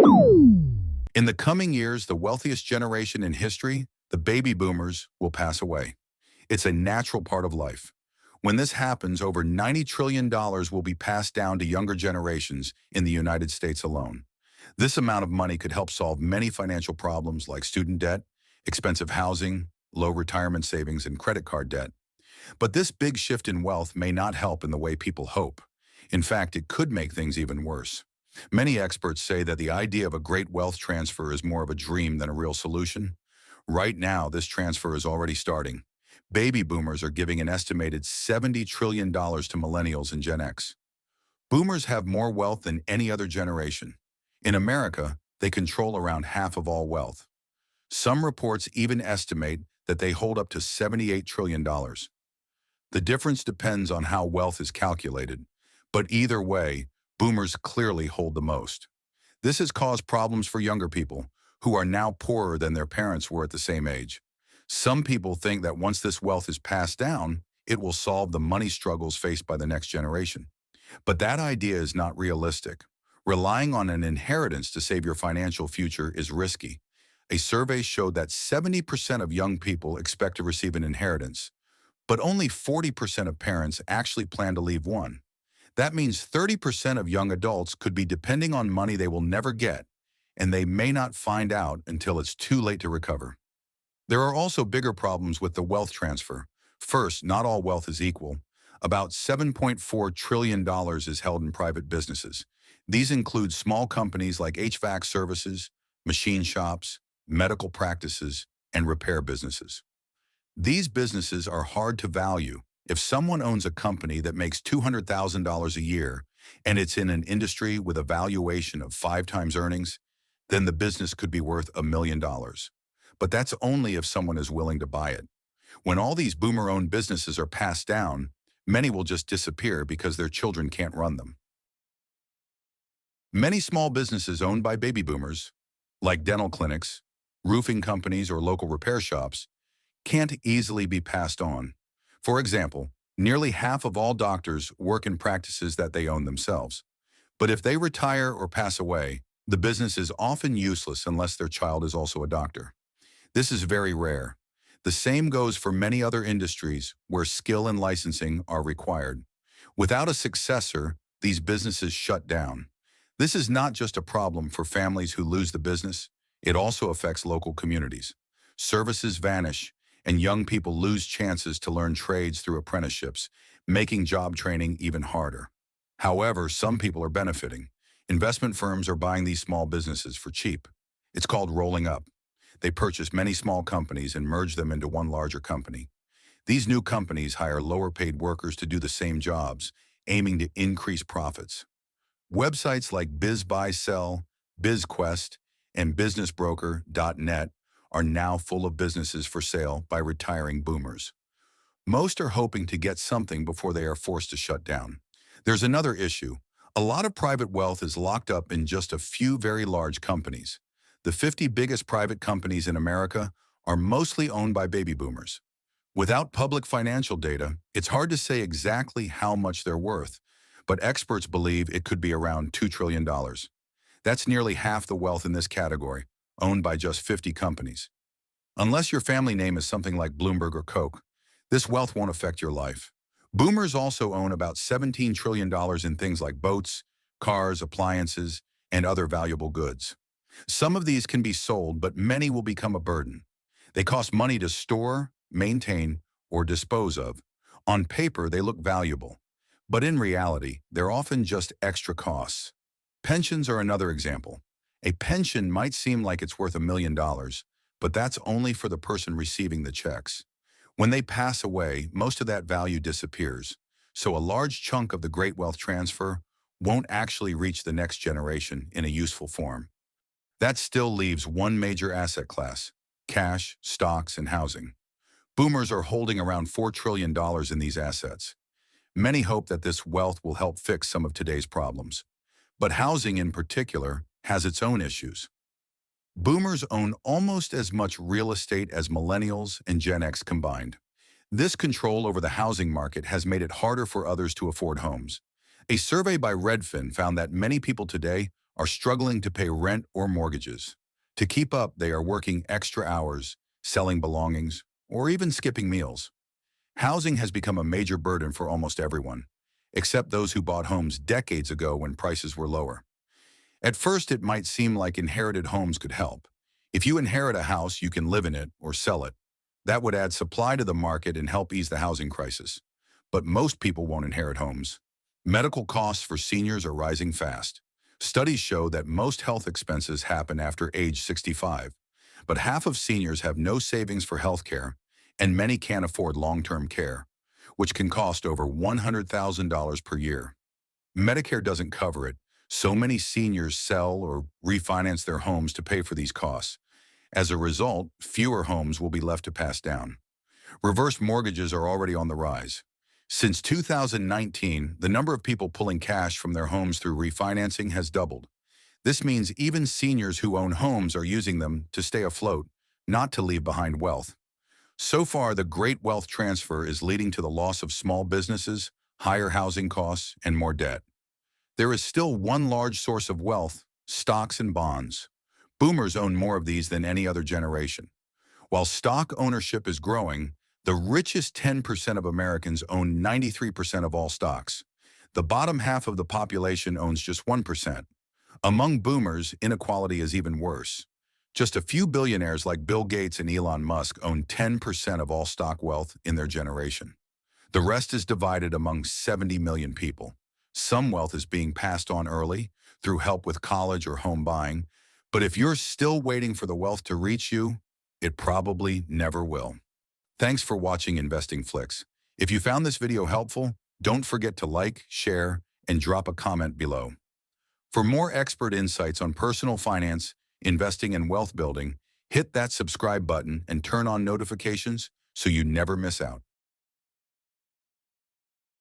In the coming years, the wealthiest generation in history, the baby boomers, will pass away. It's a natural part of life. When this happens, over $90 trillion will be passed down to younger generations in the United States alone. This amount of money could help solve many financial problems like student debt, expensive housing, low retirement savings, and credit card debt. But this big shift in wealth may not help in the way people hope. In fact, it could make things even worse. Many experts say that the idea of a great wealth transfer is more of a dream than a real solution. Right now, this transfer is already starting. Baby boomers are giving an estimated $70 trillion to millennials and Gen X. Boomers have more wealth than any other generation. In America, they control around half of all wealth. Some reports even estimate that they hold up to $78 trillion. The difference depends on how wealth is calculated, but either way, boomers clearly hold the most. This has caused problems for younger people, who are now poorer than their parents were at the same age. Some people think that once this wealth is passed down, it will solve the money struggles faced by the next generation. But that idea is not realistic. Relying on an inheritance to save your financial future is risky. A survey showed that 70% of young people expect to receive an inheritance, but only 40% of parents actually plan to leave one. That means 30% of young adults could be depending on money they will never get, and they may not find out until it's too late to recover. There are also bigger problems with the wealth transfer. First, not all wealth is equal. About $7.4 trillion is held in private businesses. These include small companies like HVAC services, machine shops, medical practices, and repair businesses. These businesses are hard to value. If someone owns a company that makes $200,000 a year and it's in an industry with a valuation of 5 times earnings, then the business could be worth $1 million. But that's only if someone is willing to buy it. When all these boomer-owned businesses are passed down, many will just disappear because their children can't run them. Many small businesses owned by baby boomers, like dental clinics, roofing companies, or local repair shops, can't easily be passed on. For example, nearly half of all doctors work in practices that they own themselves. But if they retire or pass away, the business is often useless unless their child is also a doctor. This is very rare. The same goes for many other industries where skill and licensing are required. Without a successor, these businesses shut down. This is not just a problem for families who lose the business, it also affects local communities. Services vanish, and young people lose chances to learn trades through apprenticeships, making job training even harder. However, some people are benefiting. Investment firms are buying these small businesses for cheap. It's called rolling up. They purchase many small companies and merge them into one larger company. These new companies hire lower-paid workers to do the same jobs, aiming to increase profits. Websites like BizBuySell, BizQuest, and BusinessBroker.net are now full of businesses for sale by retiring boomers. Most are hoping to get something before they are forced to shut down. There's another issue. A lot of private wealth is locked up in just a few very large companies. The 50 biggest private companies in America are mostly owned by baby boomers. Without public financial data, it's hard to say exactly how much they're worth, but experts believe it could be around $2 trillion. That's nearly half the wealth in this category, owned by just 50 companies. Unless your family name is something like Bloomberg or Coke, this wealth won't affect your life. Boomers also own about $17 trillion in things like boats, cars, appliances, and other valuable goods. Some of these can be sold, but many will become a burden. They cost money to store, maintain, or dispose of. On paper, they look valuable, but in reality, they're often just extra costs. Pensions are another example. A pension might seem like it's worth $1 million, but that's only for the person receiving the checks. When they pass away, most of that value disappears, so a large chunk of the great wealth transfer won't actually reach the next generation in a useful form. That still leaves one major asset class: cash, stocks, and housing. Boomers are holding around $4 trillion in these assets. Many hope that this wealth will help fix some of today's problems. But housing in particular has its own issues. Boomers own almost as much real estate as millennials and Gen X combined. This control over the housing market has made it harder for others to afford homes. A survey by Redfin found that many people today are struggling to pay rent or mortgages. To keep up, they are working extra hours, selling belongings, or even skipping meals. Housing has become a major burden for almost everyone, except those who bought homes decades ago when prices were lower. At first, it might seem like inherited homes could help. If you inherit a house, you can live in it or sell it. That would add supply to the market and help ease the housing crisis. But most people won't inherit homes. Medical costs for seniors are rising fast. Studies show that most health expenses happen after age 65, but half of seniors have no savings for health care, and many can't afford long-term care, which can cost over $100,000 per year. Medicare doesn't cover it, so many seniors sell or refinance their homes to pay for these costs. As a result, fewer homes will be left to pass down. Reverse mortgages are already on the rise. Since 2019, the number of people pulling cash from their homes through refinancing has doubled. This means even seniors who own homes are using them to stay afloat, not to leave behind wealth. So far, the great wealth transfer is leading to the loss of small businesses, higher housing costs, and more debt. There is still one large source of wealth: stocks and bonds. Boomers own more of these than any other generation. While stock ownership is growing, the richest 10% of Americans own 93% of all stocks. The bottom half of the population owns just 1%. Among boomers, inequality is even worse. Just a few billionaires like Bill Gates and Elon Musk own 10% of all stock wealth in their generation. The rest is divided among 70 million people. Some wealth is being passed on early through help with college or home buying, but if you're still waiting for the wealth to reach you, it probably never will. Thanks for watching InvestingFlix. If you found this video helpful, don't forget to like, share, and drop a comment below. For more expert insights on personal finance, investing, and wealth building, hit that subscribe button and turn on notifications so you never miss out.